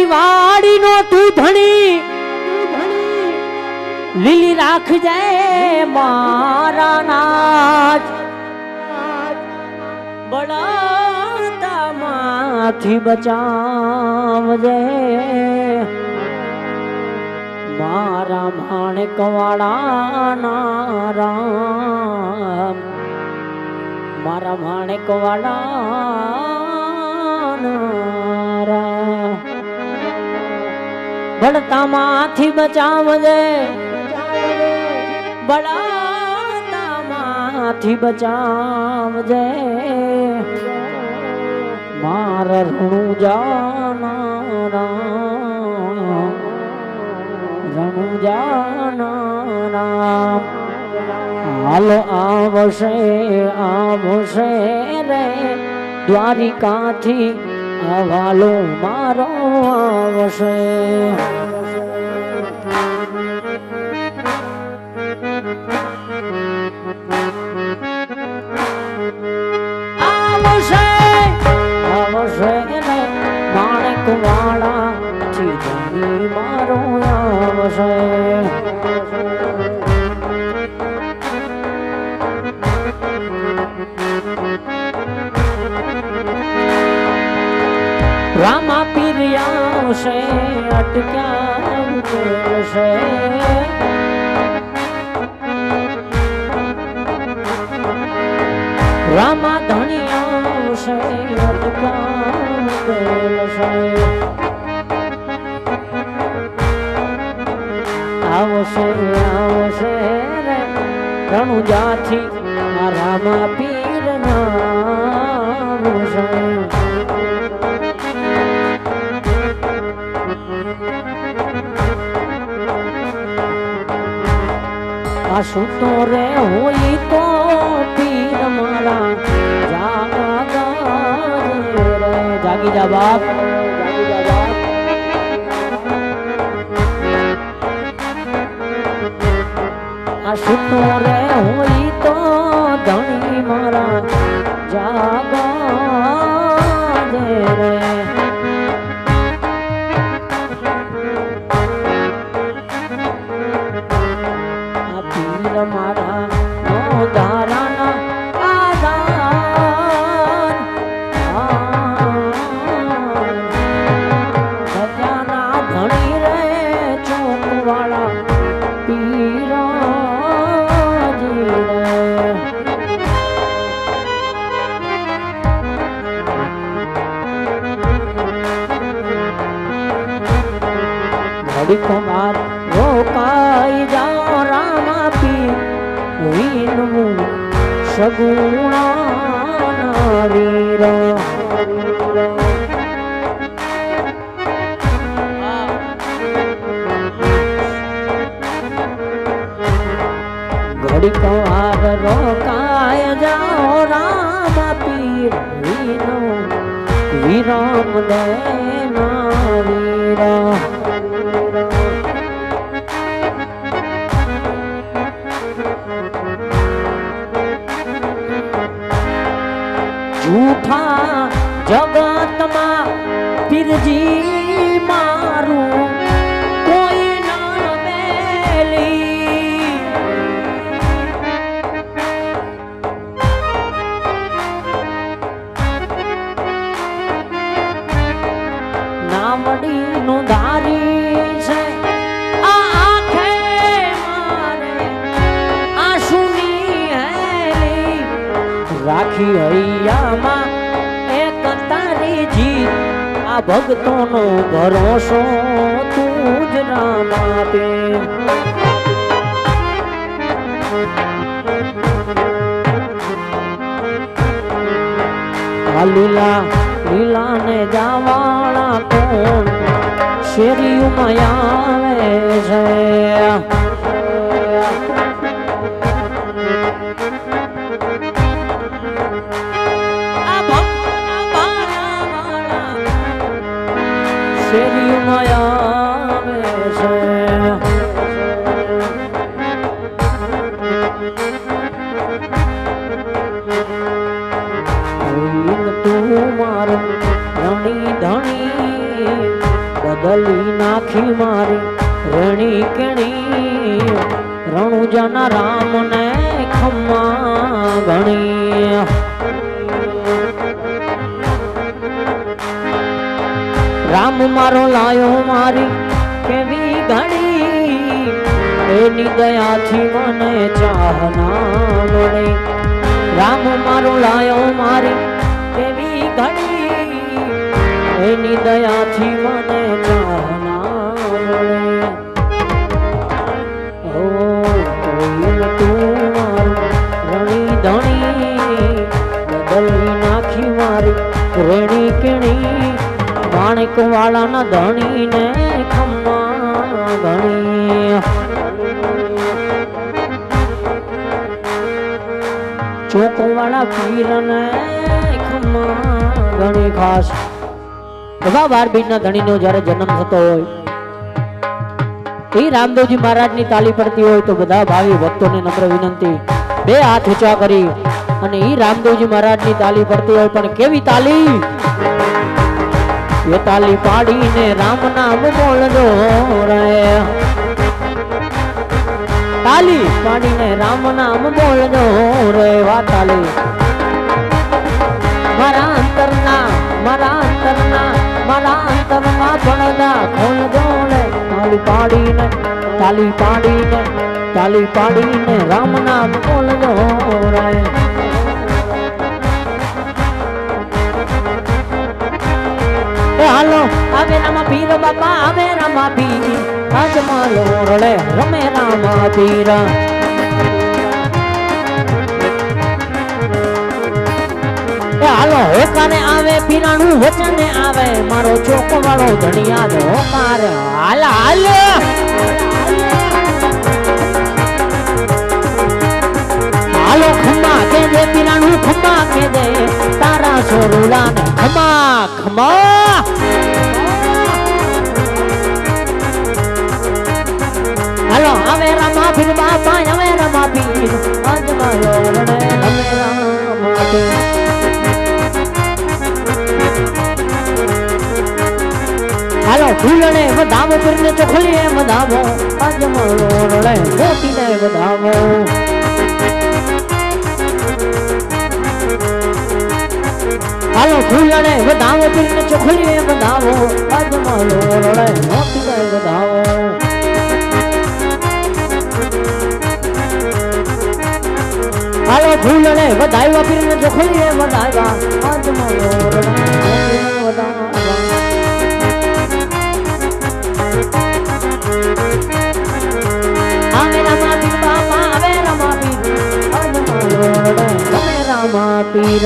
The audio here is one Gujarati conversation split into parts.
મારી વાડીનો તું ધણી લીલી રાખજે મારા નાચ બળાતામાંથી બચાવજે મારા માણેક વાળા રામ મારા માણેક વાળા બળતામાંથી બચાવજે બળતામાંથી બચાવજે મારા રણુ જાના હાલો આવશે રે દ્વારિકાથી હવાલો મારો આવશે રે માણેક વાળા ચીજની મારો આવશે રામા પીર આવશે અટક્યા ઉતરશે રામા ધણી આવશે અટક્યા ઉતરશે આવશે રે રણુજાથી આ રામા પીર આવશે સુતો રે હોય તો પીર મારા જાગી જા બાપ આ સુતો રે હોય તો ધણી મારા જાગે રે મારા નો ધારાના આધાર સજાના ધણી રે ચોકવાળા પીરાજી રે ઘડીક વાર રોકાઈ જાઓ રામા પીર વિનવું સગુણા વીર ઘડીક વાર રોકાય જાઓ રામા પીર વિનવું વિરામ દેના વીર જૂઠા જગતમાં પીરજી મારું કોઈ ના મેલી નામડીનું ધારી છે આ આંખે મારે આંસુની હેલી રાખી હૈયામાં એક તારી જીત આ ભક્તોનો ભરોસો તું જ રામ આપે આ લીલા ને જાવાળા કોણ શેરીઓમાં આવે છે શેરીઓમાં આવે છે તું મારો ધણી ધણી બદલી નાખી મારી રણી કેણી રણુજાના રામને ખમ્મા ગણી રામ મારો લાયો મારી કેવી ઘડી એની દયાથી મને ચાહના મળે રામ મારો લાયો મારી કેવી ઘડી એની દયાથી મને ચાહના મળે ઓ તું મારું રણી ધણી બદલી નાખી મારી રેણી કેણી માણેક વાળાના ધણીને ખમ્મા ગણી ચોકવાળા પીરને ખમ્મા ગણી ખાસ બધા 12 બીજના ધણીનો જ્યારે જન્મ થતો હોય એ રામદેવજી મહારાજની તાલી પડતી હોય તો બધા ભાવિ ભક્તોને નમ્ર વિનંતી બે હાથ ઊંચા કરી અને એ રામદેવજી મહારાજની તાલી પડતી હોય પણ કેવી તાલી એ તાલી પાડીને રામ નામ બોલજો રે તાલી પાડીને રામ નામ બોલજો રે વા તાલી મારા અંતરના પડદા ખોલજો રે તાલી પાડીને રામ નામ બોલજો રે હાલો આવે રામા પીર બાપા આવે રામા પીર આજ માલો રડે રમે રામા પીર હાલો હોકાને આવે પીરાણું વચને આવે મારો ચોક વાળો ધણિયાદ હોકાર હાલ હાલ હાલો ખમ્મા કે દે પીરાણું ખમ્મા કે દે તારા સોરુલાને ખમ્મા ખમ્મા હાલો આવે રામા પીર બાપા આવે રામા પીર આજ મારો રડે રમે રામા પીર હાલો ફૂલને વધાવો પીરને ચોખલીએ વધાવો આજ મારો રડે મોતીને વધાવો હાલો ફૂલને વધાવો પીરને ચોખલીએ વધાવો આજ મારો રડે મોતીને વધાવો હાલો ફૂલને વધાવ્યા પીરને ચોખલીએ વધાવ્યા આજ મારો રડે મોતીને વધાવો આવે રામા પીર બાપા આવે રામા પીર આજ મારો રડે રમે રામા પીર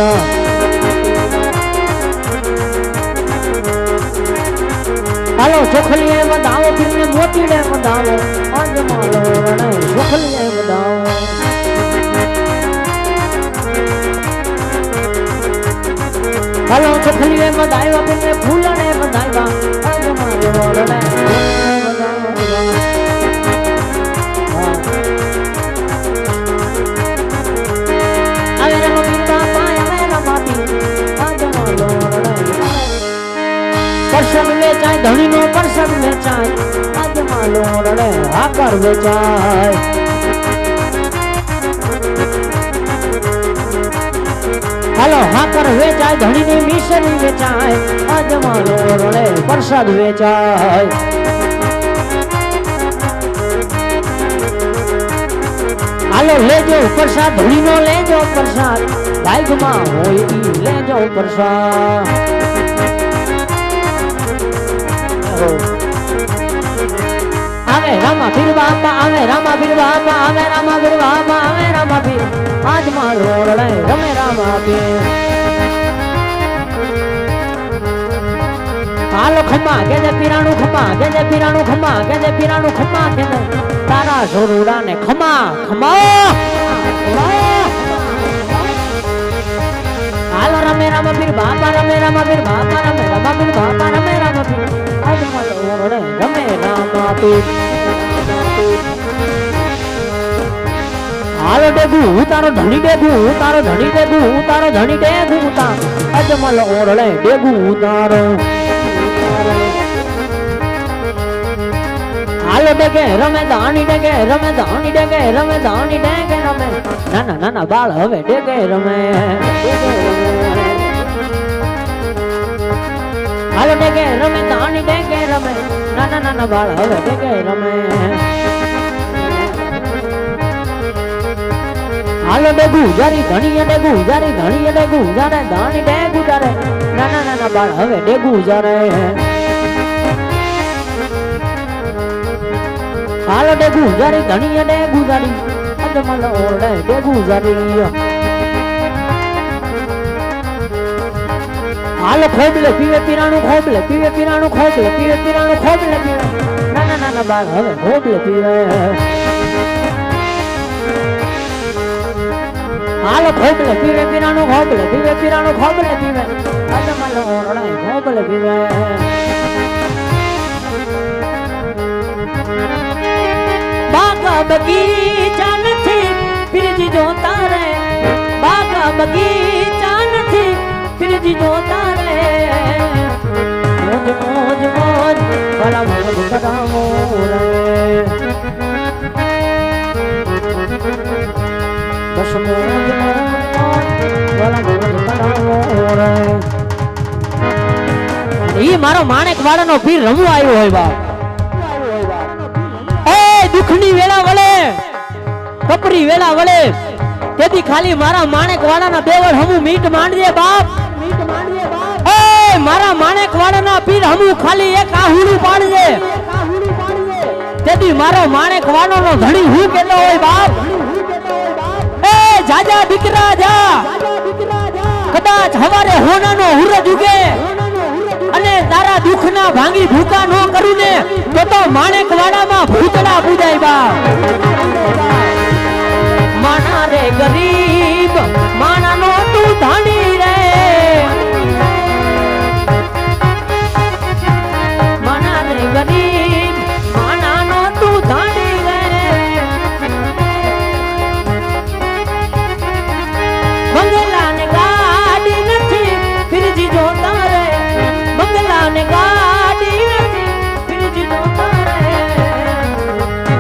હાલો ચોખલીએ વધાવો પીરને મોતીડે વધાવો આજ મારો રડે ચોખલીએ વધાવો હાલો ચોખલીએ વધાવ્યા પીરને ફૂલને વધાવ્યા આજ મારો રડે આવે રામા પીર બાપા આવે રામા પીર આજ મારો રડે પરસદ વેચાય ધણીનો પરસદ વેચાય આજ માલો રડે હાકર વેચાય હાલો હાકર વેચાય ધણીની મિસરી વેચાય આજ માલો રડે પરસદ વેચાય હાલો લેજો પ્રસાદ ધણીનો લેજો પ્રસાદ ભાગમાં હોય ઈ લેજો પ્રસાદ આવે રામા પીર બાપા આવે રામા પીર બાપા આવે રામા પીર બાપા આવે રામા પીર આજ મારો રડે રમે રામા પીર હાલો ખમ્મા કે જે પીરાણું ખમ્મા કે જે પીરાણું ખમ્મા કે જે પીરાણું ખમ્મા કે તારા સોરુડાને ખમ્મા ખમ્મા હાલો રમે રામા પીર બાપા રમે રામા પીર બાપા રમે રામા પીર બાપા રમે રામા પીર આજ મારો રડે રમે રામા પીર હાલો ડેગુ તારો ધણી ડેગુ તારો ધણી ડેગુ તારો ધણી ડેગુ તારો અજમલ ઓરળે ડેગુ તારો ડેગે રમે દાણી ડેગે રમે દાણી ડેગે રમે દાણી ડેગે રમે નાના નાના બાળ હવે ડેગે રમે હાલો ડેગે રમે દાણી ડેગે રમે નાના નાના બાળ હવે ડેગે રમે હાલો ડેગુ જારી ધણીએ ડેગુ જારી ધણીએ ડેગુ જારે દાણી ડેગુ જારે નાના નાના બાળ હવે ડેગુ જારે હાલો ડેગુ જારી ધણીએ ડેગુ જારી અજમલ ઓરડે ડેગુ જારી હાલો ખોબલે પીવે પીરાણું ખોબલે પીવે પીરાણું ખોબલે પીવે પીરાણું ખોબલે પીવે નાના નાના બાળ હવે ખોબલે પીવે હાલો ખોબલે પીવે પીરાણું ખોબલે પીવે પીરાણું ખોબલે પીવે અજમલ ઓરડે ખોબલે પીવે બાગા બગીચા નથી ફિરજી જોતા રે બાગા બગીચા નથી ફિરજી જોતા રે મોજ મોજ મોજ ભલા મોજ કરાવો રે બસ મોજ મોજ ભલા મોજ કરાવો રે ઈ મારો માણેક વાળાનો પીર રમવા આવ્યો હોય બાપ દુખની વેળા વળે કપરી વેળા વળે તેથી ખાલી મારા માણેક વાળાના બેવડ હમુ મીટ માંડજે બાપ મીટ માંડજે બાપ એ મારા માણેક વાળાના પીર હમુ ખાલી એક આહુડું પાડજે તેથી મારો માણેક વાળાનો ધણી હું કેતો હોય બાપ એ જાજા દીકરા જા કદાચ હવારે હોનાનો હુરજ ઉગે અને તારા દુખના ભાંગી ભૂકા નો કરું ને તો માણેક વાડામાં ભૂતડા પૂજાય બા માણા રે ગરીબ માણાનો તું ધણી રે માણા રે ગરીબ માણાનો તું ધણી રે બંગલા ને ગાડી નથી ફિરજી જોતા રે બંગલા ને ગાડી નથી ફિરજી જોતા રે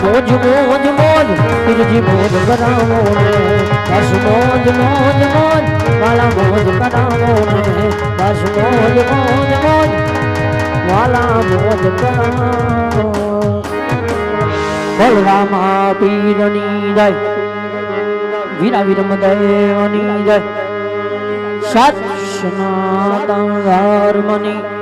મોજ મોજ મોજ ફિરજી મોજ કરાવો રે બસ મોજ મોજ મોજ વાલા મોજ કરાવો રે બસ મોજ મોજ મોજ વાલા મોજ કરાવો બલરામા પીરની જય વીરા વીરમદેવની જય સત સનાતન ધર્મની